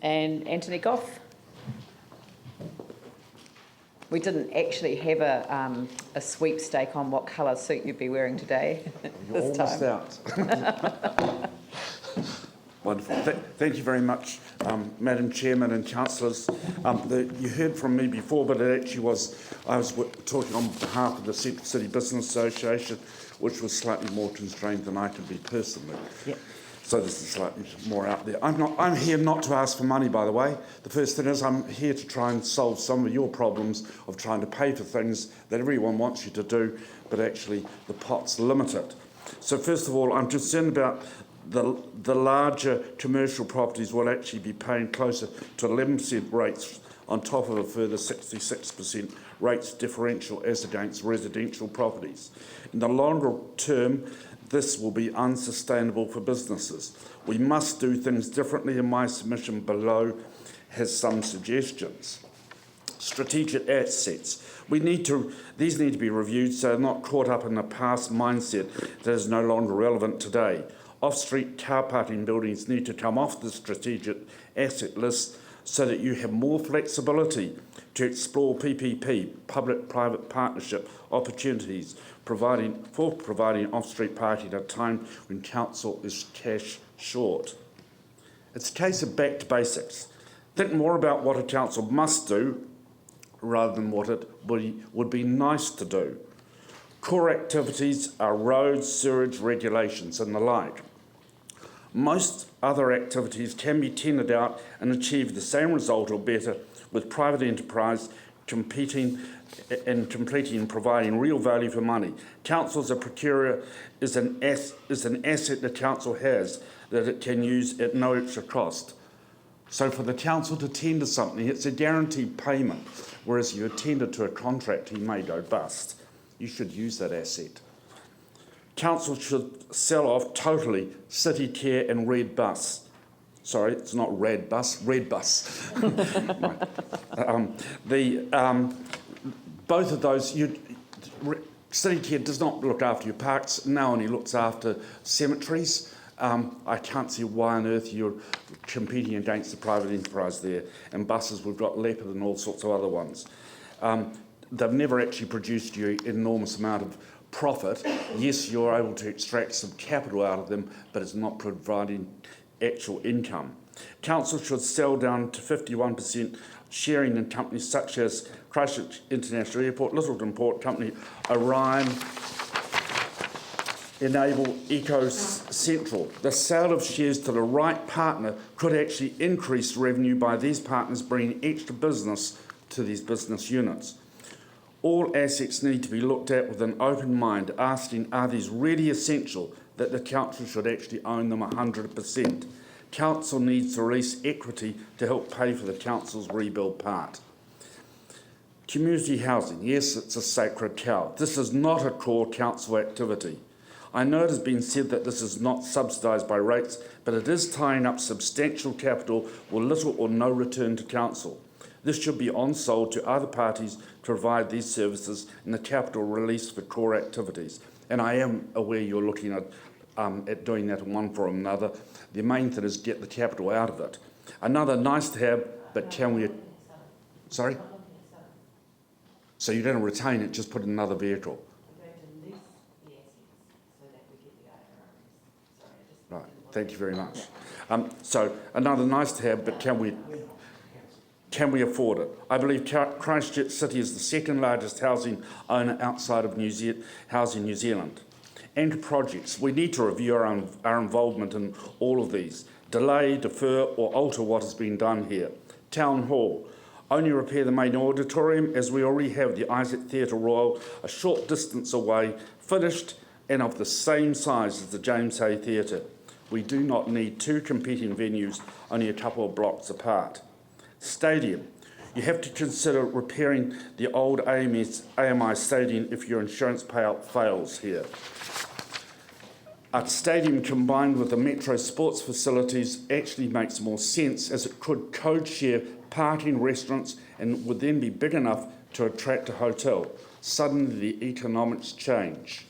And Antony Gough. We didn't actually have a sweepstake on what colour suit you'd be wearing today. You're this almost time. out. Wonderful. Thank you very much, Madam Chairman and Councillors. You heard from me before, but it actually was, I was talking on behalf of the Central City Business Association, which was slightly more constrained than I could be personally. Yep. So this is slightly more out there. I'm here not to ask for money, by the way. The first thing is I'm here to try and solve some of your problems of trying to pay for things that everyone wants you to do, but actually the pot's limited. So first of all, I'm concerned about the larger commercial properties will actually be paying closer to 11% rates on top of a further 66% rates differential as against residential properties. In the longer term, this will be unsustainable for businesses. We must do things differently, and my submission below has some suggestions. Strategic assets. These need to be reviewed so they're not caught up in a past mindset that is no longer relevant today. Off-street car parking buildings need to come off the strategic asset list so that you have more flexibility to explore PPP, public-private partnership opportunities, providing off-street parking at a time when council is cash short. It's a case of back to basics. Think more about what a council must do rather than what it would be nice to do. Core activities are roads, sewage regulations and the like. Most other activities can be tendered out and achieve the same result or better with private enterprise competing and providing real value for money. Council as a procurer is an asset the council has that it can use at no extra cost. So for the council to tender something, it's a guaranteed payment, whereas you tender to a contract, he may go bust. You should use that asset. Council should sell off totally City Care and Red Bus. Sorry, it's not Red Bus, Red Bus. Both of those, City Care does not look after your parks, now only looks after cemeteries. I can't see why on earth you're competing against the private enterprise there. And buses, we've got Leopard and all sorts of other ones. They've never actually produced you an enormous amount of profit. Yes, you're able to extract some capital out of them, but it's not providing actual income. Council should sell down to 51% sharing in companies such as Christchurch International Airport, Littleton Port Company, Orion, Enable, Eco Central. The sale of shares to the right partner could actually increase revenue by these partners bringing extra business to these business units. All assets need to be looked at with an open mind, asking, are these really essential that the council should actually own them 100%? Council needs to release equity to help pay for the council's rebuild part. Community housing, yes, it's a sacred cow. This is not a core council activity. I know it has been said that this is not subsidised by rates, but it is tying up substantial capital with little or no return to council. This should be on-sold to other parties to provide these services and the capital released for core activities. And I am aware you're looking at doing that in one form or another. The main thing is get the capital out of it. Another nice to have, but can we... Sorry? So you're going to retain it, just put in another vehicle? We're going to lease the assets so that we get the IRRs. Sorry, Right, thank you very much. So another nice to have, but can we afford it? I believe Christchurch City is the second largest housing owner outside of Housing New Zealand. And projects, we need to review our involvement in all of these. Delay, defer or alter what has been done here. Town Hall, only repair the main auditorium as we already have the Isaac Theatre Royal a short distance away, finished and of the same size as the James Hay Theatre. We do not need two competing venues only a couple of blocks apart. Stadium. You have to consider repairing the old AMI stadium if your insurance payout fails here. A stadium combined with the Metro sports facilities actually makes more sense as it could code share parking, restaurants and would then be big enough to attract a hotel. Suddenly the economics change.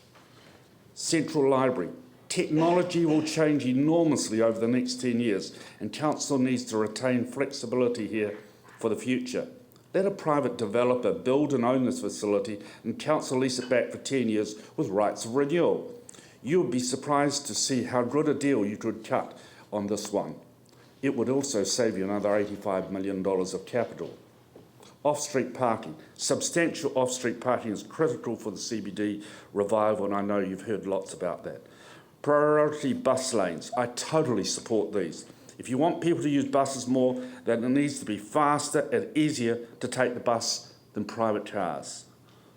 Central Library. Technology will change enormously over the next 10 years, and council needs to retain flexibility here for the future. Let a private developer build and own this facility, and council lease it back for 10 years with rights of renewal. You would be surprised to see how good a deal you could cut on this one. It would also save you another $85 million of capital. Off-street parking. Substantial off-street parking is critical for the CBD revival, and I know you've heard lots about that. Priority bus lanes. I totally support these. If you want people to use buses more, then it needs to be faster and easier to take the bus than private cars.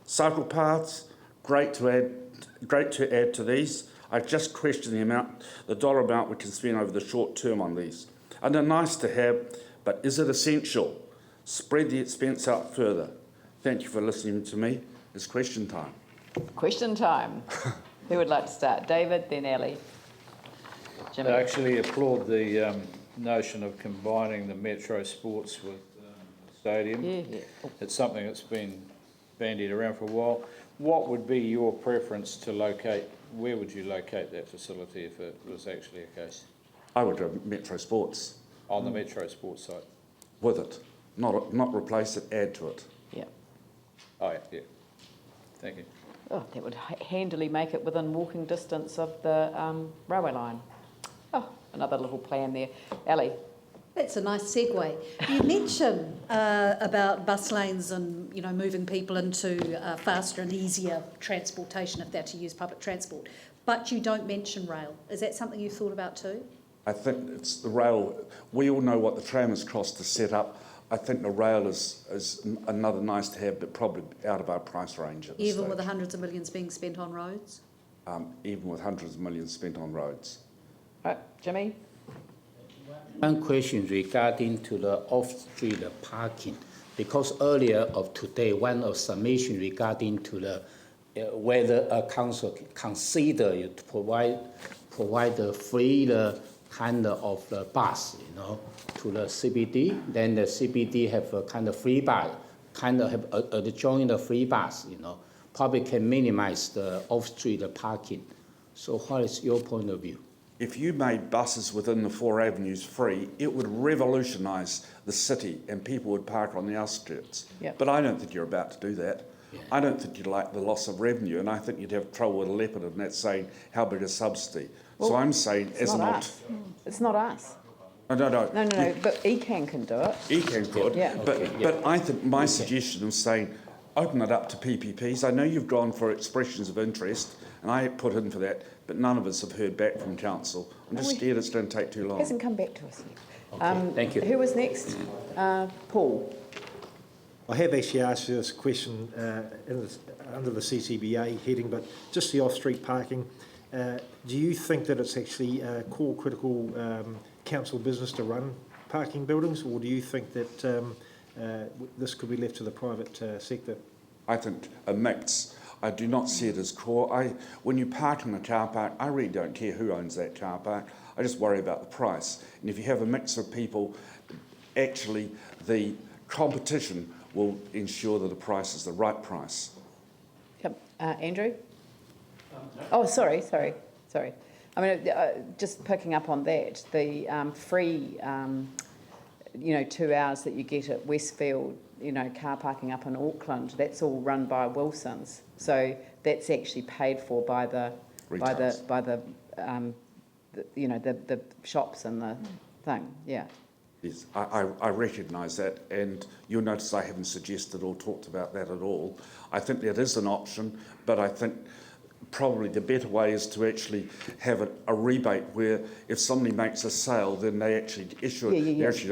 Cycle paths, great to add to these. I just question the dollar amount we can spend over the short term on these. And they're nice to have, but is it essential? Spread the expense out further. Thank you for listening to me. It's question time. Question time. Who would like to start? David, then Ellie. Jimmy. I actually applaud the notion of combining the Metro Sports with the stadium. Yeah. It's something that's been bandied around for a while. What would be your preference to locate, where would you locate that facility if it was actually a case? I would go Metro Sports. On the Metro Sports site? With it. Not replace it, add to it. Yeah. Oh, yeah. Thank you. Oh, that would handily make it within walking distance of the railway line. Oh, another little plan there. Ellie. That's a nice segue. You mention about bus lanes and, you know, moving people into faster and easier transportation if they're to use public transport, but you don't mention rail. Is that something you've thought about too? I think it's the rail. We all know what the tram has cost to set up. I think the rail is another nice to have, but probably out of our price range at this Even stage. with the hundreds of millions being spent on roads? Even with hundreds of millions spent on roads. Right, Jimmy. One question regarding to the off-street parking, because earlier of today, one of submission regarding to the whether a council can consider to provide the free kind of the bus, you know, to the CBD. Then the CBD have a kind of free bus, kind of have join the free bus, you know, probably can minimize the off-street parking. So what is your point of view? If you made buses within the 4 avenues free, it would revolutionise the city and people would park on the outskirts. Yep. But I don't think you're about to do that. Yeah. I don't think you'd like the loss of revenue, and I think you'd have trouble with a leopard and that's saying, how big a subsidy? Well, so I'm saying, It's as not an us. It's not us. No, No, but ECAN can do it. ECAN could, Yeah. but I think my suggestion is saying, open it up to PPPs. I know you've gone for expressions of interest, and I put in for that, but none of us have heard back from council. I'm just scared it's going to take too long. Hasn't come back to us yet. Okay, thank you. Who was next? Paul. I have actually asked you this question under the CCBA heading, but just the off-street parking. Do you think that it's actually core critical council business to run parking buildings, or do you think that this could be left to the private sector? I think a mix. I do not see it as core. When you park in a car park, I really don't care who owns that car park. I just worry about the price. And if you have a mix of people, actually the competition will ensure that the price is the right price. Yep. Andrew? Oh, sorry. I mean, just picking up on that, the free, 2 hours that you get at Westfield, car parking up in Auckland, that's all run by Wilson's. So that's actually paid for by the shops and the thing. Yeah. Yes, I recognise that, and you'll notice I haven't suggested or talked about that at all. I think that is an option, but I think probably the better way is to actually have a rebate where if somebody makes a sale, then they actually issue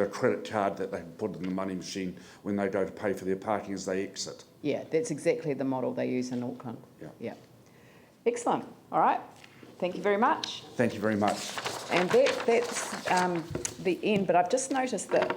a credit card that they can put in the money machine when they go to pay for their parking as they exit. Yeah, that's exactly the model they use in Auckland. Yeah. Excellent. All right. Thank you very much. Thank you very much. And that's the end, but I've just noticed that